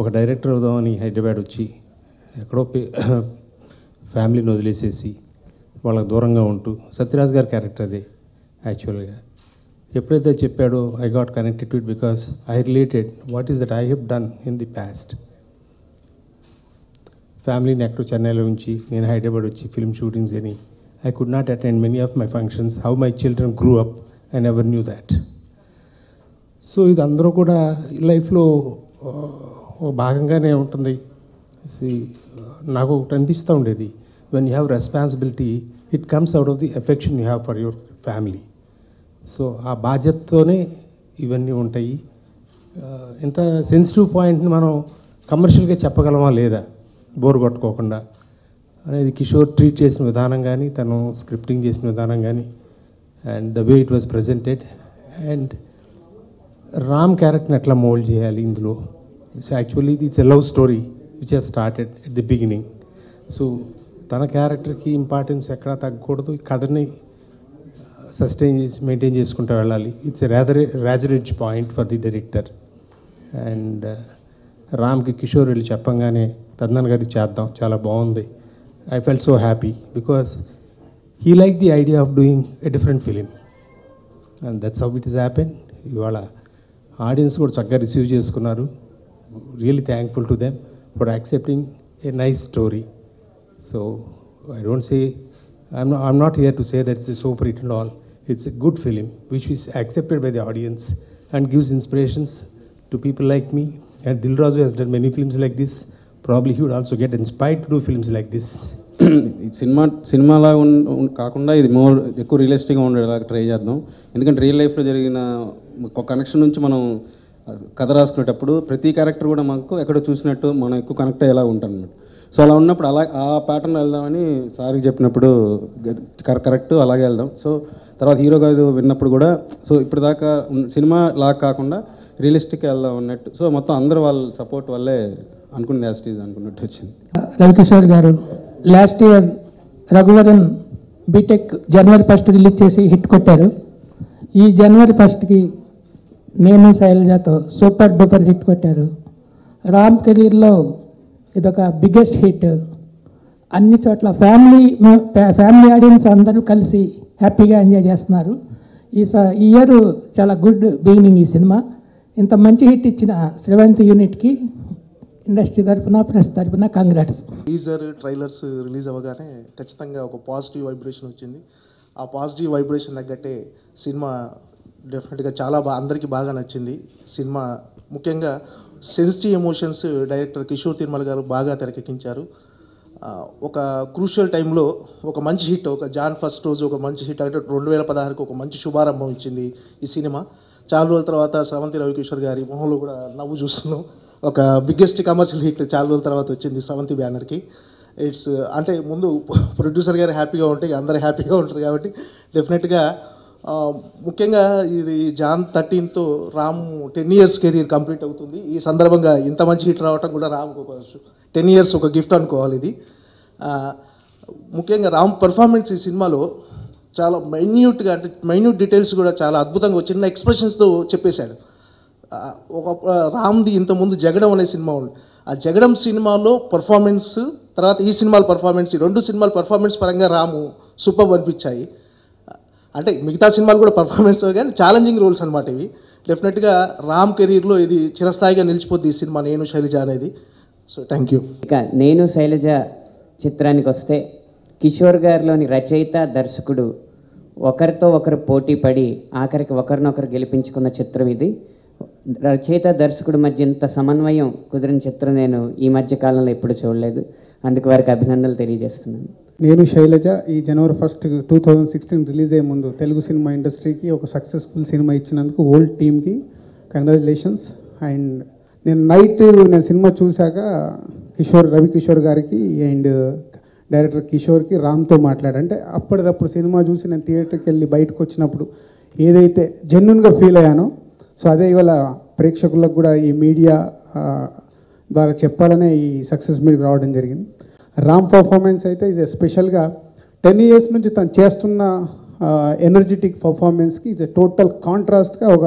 ఒక డైరెక్టర్ అవుదామని హైదరాబాద్ వచ్చి ఎక్కడో ఫ్యామిలీని వదిలేసేసి వాళ్ళకి దూరంగా ఉంటూ, సత్యరాజ్ గారి క్యారెక్టర్ అదే యాక్చువల్గా. ఎప్పుడైతే చెప్పాడో I got connected to it because I related what is that I have done in the past. ఫ్యామిలీని ఎక్కడో చెన్నైలో ఉంచి నేను హైదరాబాద్ వచ్చి ఫిల్మ్ షూటింగ్స్ అని I could not attend many of my functions. How my children grew up I never knew that. So ఇది అందరూ కూడా లైఫ్లో భాగంగానే ఉంటుంది. నాకు ఒకటి అనిపిస్తూ ఉండేది, when you have responsibility it comes out of the affection you have for your family. So ఆ బాధ్యతతోనే ఇవన్నీ ఉంటాయి. ఇంత సెన్సిటివ్ పాయింట్ని మనం కమర్షియల్గా చెప్పగలమా లేదా బోర్ కొట్టుకోకుండా అనేది కిషోర్ ట్రీట్ చేసిన విధానం కానీ, తను స్క్రిప్టింగ్ చేసిన విధానం కానీ, and the way it was presented, and Ram క్యారెక్టర్ని ఎట్లా మోల్డ్ చేయాలి ఇందులో. So actually it's a love story which he's started at the beginning. So తన క్యారెక్టర్కి ఇంపార్టెన్స్ ఎక్కడా తగ్గకూడదు, కథని సస్టైన్ చేసి మెయింటైన్ చేసుకుంటూ వెళ్ళాలి. ఇట్స్ ఎ రాజరిచ్ point for the director. And రామ్కి కిషోర్ వెళ్ళి చెప్పంగానే తద్నన్ గారికి చేద్దాం, చాలా బాగుంది. I felt so happy because he like the idea of doing a different film, and that's how it is happen. ఇవాళ ఆడియన్స్ కూడా చక్కగా రిసీవ్ చేసుకున్నారు. Really thankful to them for accepting a nice story. So I don't say I'm not here to say that it's a soap hit and all. It's a good film which is accepted by the audience and gives inspirations to people like me. And Dil Raju has done many films like this. Probably he would also get inspired to do films like this. సినిమాలా కాకుండా ఇది more ఎక్కువ రియలిస్టిక్గా ఉండేలాగా try చేద్దాం. ఎందుకంటే real లైఫ్లో జరిగిన ఒక కనెక్షన్ నుంచి మనం కథ రాసుకునేటప్పుడు ప్రతి క్యారెక్టర్ కూడా మనకు ఎక్కడో చూసినట్టు మనం ఎక్కువ కనెక్ట్ అయ్యేలా ఉంటాం అన్నమాట. సో అలా ఉన్నప్పుడు ఆ ప్యాటర్న్ వెళ్దామని సార్కి చెప్పినప్పుడు కరెక్ట్ అలాగే వెళ్దాం. సో తర్వాత హీరో గారు విన్నప్పుడు కూడా సో ఇప్పటిదాకా సినిమా లాగా కాకుండా రియలిస్టిక్గా వెళ్దాం అన్నట్టు. సో మొత్తం అందరూ వాళ్ళ సపోర్ట్ వల్లే అనుకున్నది యాస్టీజ్ అనుకున్నట్టు వచ్చింది. రవికిషోర్ గారు లాస్ట్ ఇయర్ రఘువరన్ బీటెక్ జనవరి 1 రిలీజ్ చేసి హిట్ కొట్టారు. ఈ జనవరి 1కి నేను శైలజతో సూపర్ డూపర్ హిట్ కొట్టారు. రామ్ కెరీర్లో ఇదొక బిగ్గెస్ట్ హిట్. అన్ని చోట్ల ఫ్యామిలీ ఆడియన్స్ అందరూ కలిసి హ్యాపీగా ఎంజాయ్ చేస్తున్నారు. ఈ ఇయర్ చాలా గుడ్ బిగినింగ్ ఈ సినిమా. ఇంత మంచి హిట్ ఇచ్చిన శ్రవంతి యూనిట్కి ఇండస్ట్రీ తరఫున ప్రెస్ తరఫున కంగ్రాట్స్. టీజర్ ట్రైలర్స్ రిలీజ్ అవ్వగానే ఖచ్చితంగా ఒక పాజిటివ్ వైబ్రేషన్ వచ్చింది. ఆ పాజిటివ్ వైబ్రేషన్ తగ్గట్టే సినిమా డెఫినెట్గా చాలా అందరికీ బాగా నచ్చింది. సినిమా ముఖ్యంగా sensitive emotions director Kishore Tirumala గారు బాగా తెరకెక్కించారు. ఒక క్రూషియల్ టైంలో ఒక మంచి హిట్, ఒక జాన్ ఫస్ట్ రోజు ఒక మంచి హిట్ అంటే 2016కి ఒక మంచి శుభారంభం ఇచ్చింది ఈ సినిమా. చాలా రోజుల తర్వాత శ్రవంతి రవికిషోర్ గారి మొహంలో కూడా నవ్వు చూస్తున్నాం. ఒక బిగ్గెస్ట్ కమర్షియల్ హిట్ చాలా రోజుల తర్వాత వచ్చింది శ్రవంతి బ్యానర్కి. ఇట్స్ అంటే ముందు ప్రొడ్యూసర్ గారు హ్యాపీగా ఉంటే అందరూ హ్యాపీగా ఉంటారు కాబట్టి డెఫినెట్గా ముఖ్యంగా ఇది జాన్ 13తో రామ్ 10 years కెరీర్ కంప్లీట్ అవుతుంది. ఈ సందర్భంగా ఇంత మంచి హిట్ రావటం కూడా రామ్కి ఒక 10 years ఒక గిఫ్ట్ అనుకోవాలి ఇది. ముఖ్యంగా రామ్ పర్ఫార్మెన్స్ ఈ సినిమాలో చాలా మైన్యూట్గా, అంటే మైన్యూట్ డీటెయిల్స్ కూడా చాలా అద్భుతంగా చిన్న ఎక్స్ప్రెషన్స్తో చెప్పేశాడు. ఒక రామ్ది ఇంతకుముందు జగడం అనే సినిమా ఉంది. ఆ జగడం సినిమాలో పర్ఫార్మెన్స్, తర్వాత ఈ సినిమాల పర్ఫార్మెన్స్, ఈ 2 సినిమాల పర్ఫార్మెన్స్ పరంగా రాము సూపర్ అనిపించాయి. అంటే మిగతా సినిమాలు కూడా పర్ఫార్మెన్స్ కానీ ఛాలెంజింగ్ రోల్స్ అనమాట ఇవి. డెఫినెట్గా రామ్ కెరీర్లో ఇది చిరస్థాయిగా నిలిచిపోద్ది ఈ సినిమా నేను శైలజ అనేది. So thank you. ఇక నేను శైలజ చిత్రానికి వస్తే కిషోర్ గారిలోని రచయిత దర్శకుడు ఒకరితో ఒకరు పోటీ పడి ఆఖరికి ఒకరినొకరు గెలిపించుకున్న చిత్రం ఇది. రచయిత దర్శకుడి మధ్య ఇంత సమన్వయం కుదిరిన చిత్రం నేను ఈ మధ్య కాలంలో ఎప్పుడు చూడలేదు. అందుకు వారికి అభినందనలు తెలియజేస్తున్నాను. నేను శైలజ ఈ జనవరి 1, 2016 రిలీజ్ అయ్యే ముందు తెలుగు సినిమా ఇండస్ట్రీకి ఒక సక్సెస్ఫుల్ సినిమా ఇచ్చినందుకు ఓల్డ్ టీమ్కి కంగ్రాచులేషన్స్. అండ్ నేను సినిమా చూశాక రవికిషోర్ గారికి అండ్ డైరెక్టర్ కిషోర్కి రామ్తో మాట్లాడంటే అప్పటిదప్పుడు సినిమా చూసి నేను థియేటర్కి వెళ్ళి బయటకు వచ్చినప్పుడు ఏదైతే జెన్యున్గా ఫీల్ అయ్యానో సో అదే ఇవాళ ప్రేక్షకులకు కూడా ఈ మీడియా ద్వారా చెప్పాలనే ఈ సక్సెస్ మీట్కి రావడం జరిగింది. రామ్ పర్ఫార్మెన్స్ అయితే ఇది స్పెషల్గా 10 years నుంచి తను చేస్తున్న ఎనర్జెటిక్ పర్ఫార్మెన్స్కి ఇది టోటల్ కాంట్రాస్ట్గా ఒక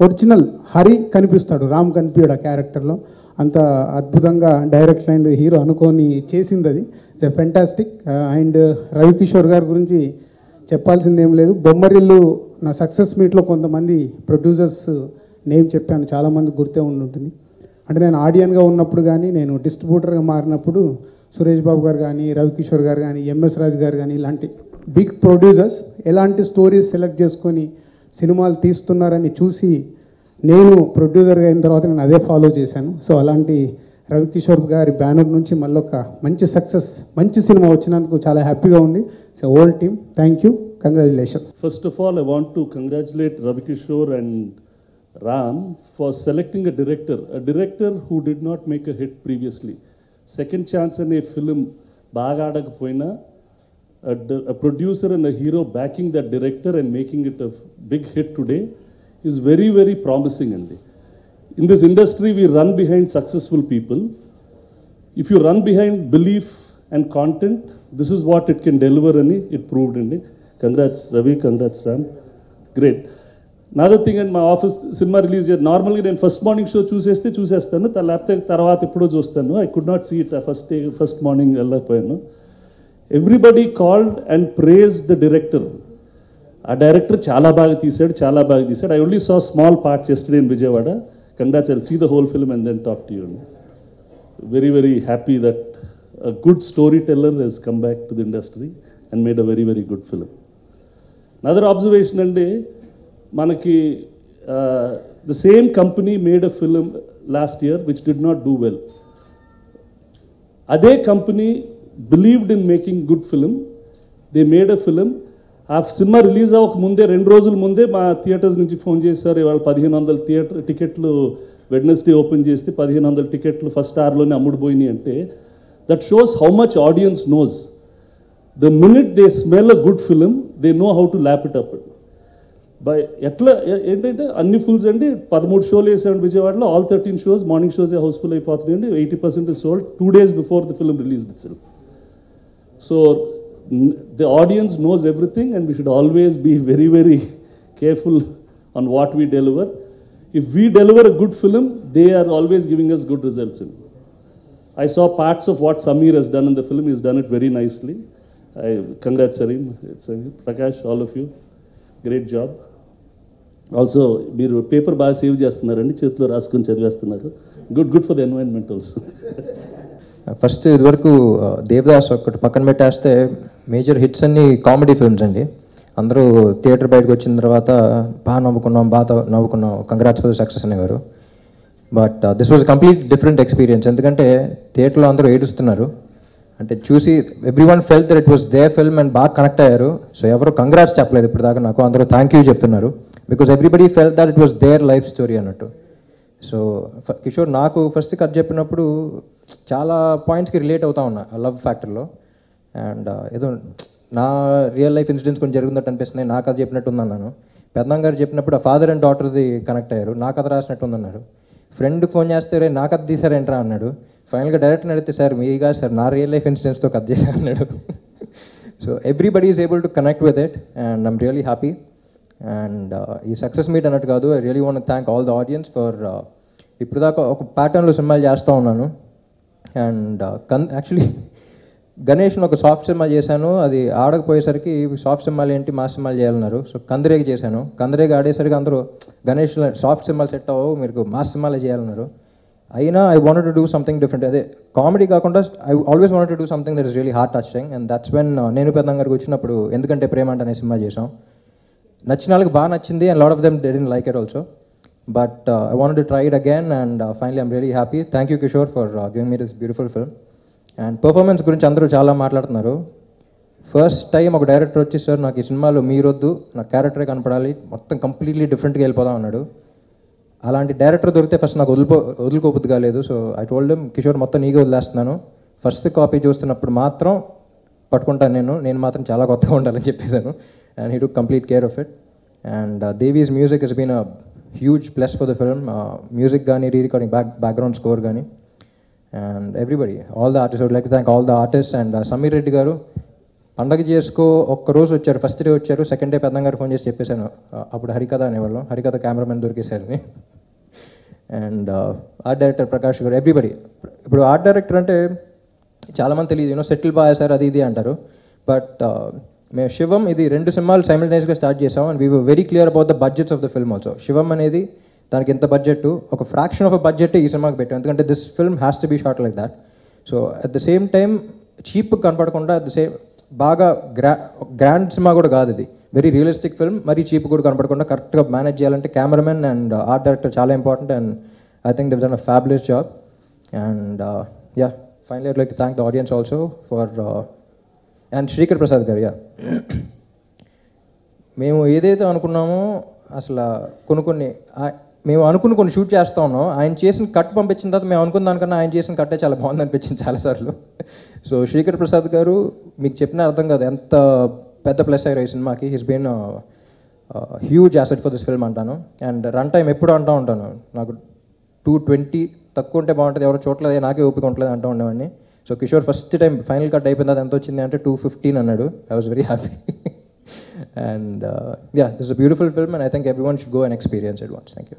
ఒరిజినల్ హరి కనిపిస్తాడు, రామ్ కనిపించాడు ఆ క్యారెక్టర్లో. అంత అద్భుతంగా డైరెక్టర్ అండ్ హీరో అనుకొని చేసింది అది. It's a fantastic. And Ravikishore గారి గురించి చెప్పాల్సింది ఏం లేదు. బొమ్మరిల్లు నా సక్సెస్ మీట్లో కొంతమంది ప్రొడ్యూసర్స్ నేమ్ చెప్పాను, చాలామంది గుర్తే ఉంటుంది. అంటే నేను ఆడియన్గా ఉన్నప్పుడు కానీ, నేను డిస్ట్రిబ్యూటర్గా మారినప్పుడు సురేష్ బాబు గారు కానీ, రవికిషోర్ గారు కానీ, ఎంఎస్ రాజు గారు కానీ, ఇలాంటి బిగ్ ప్రొడ్యూసర్స్ ఎలాంటి స్టోరీస్ సెలెక్ట్ చేసుకొని సినిమాలు తీస్తున్నారని చూసి నేను ప్రొడ్యూసర్గా అయిన తర్వాత నేను అదే ఫాలో చేశాను. సో అలాంటి రవికిషోర్ గారి బ్యానర్ నుంచి మళ్ళీ ఒక మంచి సక్సెస్, మంచి సినిమా వచ్చినందుకు చాలా హ్యాపీగా ఉంది. So whole team thank you, congratulations. First of all, I want to congratulate Ravi Kishore and Ram for selecting a director who did not make a hit previously. Second chance in a film, baga adakapoyina, a producer and a hero backing that director and making it a big hit today is very, very promising. In this industry, we run behind successful people. If you run behind belief and content, this is what it can deliver, and it proved. Congrats, Ravi, congrats, Ram. Great. Another thing, in my office, cinema release, normally నేను first morning show చూసేస్తాను, లేకపోతే తర్వాత ఎప్పుడో చూస్తాను. I could not see it first morning వెళ్ళకపోయాను. Everybody called and praise the director. ఆ director చాలా బాగా తీశాడు. I only saw small parts yesterday in Vijayawada. Congrats, I'll see the whole film and then talk to you. Very very happy that a good storyteller has come back to the industry and made a very, very good film. Another observation, manaki the same company made a film last year which did not do well. Ade company believed in making good film. They made a film. ఆ cinema release అవ్వక ముందే 2 రోజుల ముందే మా theatres నుంచి phone చేశారు, ఇవాళ 1500 theatre టికెట్లు వెడ్నెస్డే ఓపెన్ చేస్తే 1500 టికెట్లు ఫస్ట్ అవర్లోనే అమ్ముడుపోయినాయి. అంటే that shows how much audience knows. The minute they smell a good film, they know how to lap it up. By ఎట్లా ఏంటంటే అన్ని ఫుల్స్ అండి 13 షోలు వేసాడు విజయవాడలో. All 13 shows morning shows house full అయిపోతున్నాయండి. 80% is sold 2 days before the film released itself. So the audience knows everything, and we should always be very, very careful on what we deliver. If we deliver a good film, they are always giving us good results. I saw parts of what Samir has done in the film. He's done it very nicely. Congrats, Sarim, Prakash, all of you. Great job. Also, మీరు paper బాగా save చేస్తున్నారండి, చేతిలో రాసుకొని చదివేస్తున్నారు. Good for the environment also. First ఇదివరకు దేవదాస్ ఒకటి పక్కన పెట్టేస్తే మేజర్ హిట్స్ అన్ని కామెడీ ఫిల్మ్స్ అండి. అందరూ థియేటర్ బయటకు వచ్చిన తర్వాత బాగా నవ్వుకున్నాం, కంగ్రాట్స్ ఫర్ ద సక్సెస్ అనేవారు. But this was complete different experience. ఎందుకంటే థియేటర్లో అందరూ ఏడుస్తున్నారు, అంటే చూసి everyone felt that it was their film and బాగా కనెక్ట్ అయ్యారు. సో ఎవరు కంగ్రాట్స్ చెప్పలేదు ఇప్పుడు దాకా నాకు, అందరూ థ్యాంక్ యూ చెప్తున్నారు. Because everybody felt that it was their life story అన్నట్టు. సో కిషోర్ నాకు ఫస్ట్ కథ చెప్పినప్పుడు చాలా పాయింట్స్కి రిలేట్ అవుతా ఉన్నా లవ్ ఫ్యాక్టర్లో. అండ్ ఏదో నా రియల్ లైఫ్ ఇన్సిడెంట్స్ కొంచెం జరుగుతున్నట్టు అనిపిస్తున్నాయి. నా కథ చెప్పినట్టు ఉందన్నాను. పెద్దమ్మ గారు చెప్పినప్పుడు ఆ ఫాదర్ అండ్ డాటర్ది కనెక్ట్ అయ్యారు. నా కథ రాసినట్టు ఉందన్నారు. ఫ్రెండ్కి ఫోన్ చేస్తే రే నా కథ తీసారేంట్రా అన్నాడు. ఫైనల్గా డైరెక్ట్ని అడిగితే సార్ మీ కాదు సార్ నా రియల్ లైఫ్ ఇన్సిడెంట్స్తో కథ చేశాను అన్నాడు. So everybody is able to connect with it and I'm really happy. And ఈ సక్సెస్ మీట్ అన్నట్టు కాదు, I really want thank all the audience for ఇప్పుడు దాకా ఒక ప్యాటర్న్లో సినిమాలు చేస్తూ ఉన్నాను. అండ్ యాక్చువల్లీ గణేష్ని ఒక సాఫ్ట్ సినిమా చేశాను, అది ఆడకపోయేసరికి సాఫ్ట్ సినిమాలు ఏంటి మా సినిమాలు చేయాలన్నారు. సో కందిరేగి చేశాను. కందిరేగి ఆడేసరికి అందరూ గణేష్ సాఫ్ట్ సినిమాలు సెట్ అవ్వవు, మీరు మా సినిమాలే చేయాలన్నారు. అయినా I wanted to do something different. అదే కామెడీ కాకుండా I always wanted to do something that is really heart touching. And that's when నేను పెద్దమ్మ గారికి వచ్చినప్పుడు ఎందుకంటే ప్రేమ అంటే అనే సినిమా చేసాం. నచ్చిన వాళ్ళకి బాగా నచ్చింది and lot of them didn't like it also. But I wanted to try it again and finally I'm really happy. Thank you Kishore for giving me this beautiful film. And performance గురించి అందరూ చాలా మాట్లాడుతున్నారు. First time ఒక director వచ్చి sir నాకు ఈ సినిమాలో మీరొద్దు, నా క్యారెక్టరే కనపడాలి, మొత్తం కంప్లీట్లీ డిఫరెంట్గా వెళ్ళిపోదాం అన్నాడు. అలాంటి డైరెక్టర్ దొరికితే ఫస్ట్ నాకు వదులుకోబుద్ది కాలేదు. So I told him Kishore మొత్తం నీకే వదిలేస్తున్నాను, ఫస్ట్ కాపీ చూస్తున్నప్పుడు మాత్రం పట్టుకుంటాను, నేను మాత్రం చాలా కొత్తగా ఉండాలని చెప్పేశాను. And he took complete care of it. And Devi's music has been a huge plus for the film. Music కానీ, రీ రికార్డింగ్, బ్యాక్గ్రౌండ్ స్కోర్ కానీ. And everybody, all the artist, would like to thank all the artist. And Sameer Reddy గారు పండగ చేసుకో ఒక్కరోజు వచ్చారు, first day వచ్చారు, second day పెద్దమ్మ గారు ఫోన్ చేసి చెప్పేశాను, అప్పుడు హరికథ అనేవాళ్ళం, హరికథ కెమెరామెన్ దొరికేశారని. అండ్ ఆర్ట్ డైరెక్టర్ ప్రకాష్ గారు, ఎవ్రీబడి. ఇప్పుడు ఆర్ట్ డైరెక్టర్ అంటే చాలామంది తెలియదు, సెటిల్ బాగా సార్ అది ఇది అంటారు. బట్ మేము శివం ఇది 2 సినిమాలు సైమిల్టేనియస్గా స్టార్ట్ చేసాం. And we were very clear about the budgets of the film also. Shivam అనేది దానికి ఎంత బడ్జెట్, ఒక ఫ్రాక్షన్ ఆఫ్ అ బడ్జెట్ ఈ సినిమాకి పెట్టాం, ఎందుకంటే this film has to be short like that. So at the same time cheap కనపడకుండా, at the same బాగా గ్రాండ్ సినిమా కూడా కాదు ఇది, వెరీ రియలిస్టిక్ ఫిల్మ్. మరీ చీప్ కూడా కనపడకుండా కరెక్ట్గా మేనేజ్ చేయాలంటే కెమెరామెన్ అండ్ ఆర్ట్ డైరెక్టర్ చాలా important. And I think they've done a fabulous job. And yeah, finally I'd like to thank the audience also for and Srikar Prasad garu. Yeah, మేము ఏదైతే అనుకున్నామో అసలు కొన్ని మేము అనుకుని కొన్ని షూట్ చేస్తూ ఉన్నాం. ఆయన చేసిన కట్ పంపించిన తర్వాత మేము అనుకున్న దానికన్నా ఆయన చేసిన కట్టే చాలా బాగుంది అనిపించింది చాలాసార్లు. సో శ్రీకర్ ప్రసాద్ గారు మీకు చెప్పిన అర్థం కాదు ఎంత పెద్ద ప్లస్ అయ్యారు ఈ సినిమాకి. He's been huge asset for this film అంటాను. అండ్ రన్ టైం ఎప్పుడు అంటూ ఉంటాను, నాకు 220 తక్కువ ఉంటే బాగుంటుంది, ఎవరో చూడలేదు, నాకే ఓపిక ఉండలేదు అంటూ ఉండేవాడిని. So Kishore first time final cut అయిపోయింది, అది ఎంత వచ్చింది అంటే 215 అన్నాడు. I was very happy. And yeah, this is a beautiful film and I think everyone should go and experience it once. Thank you.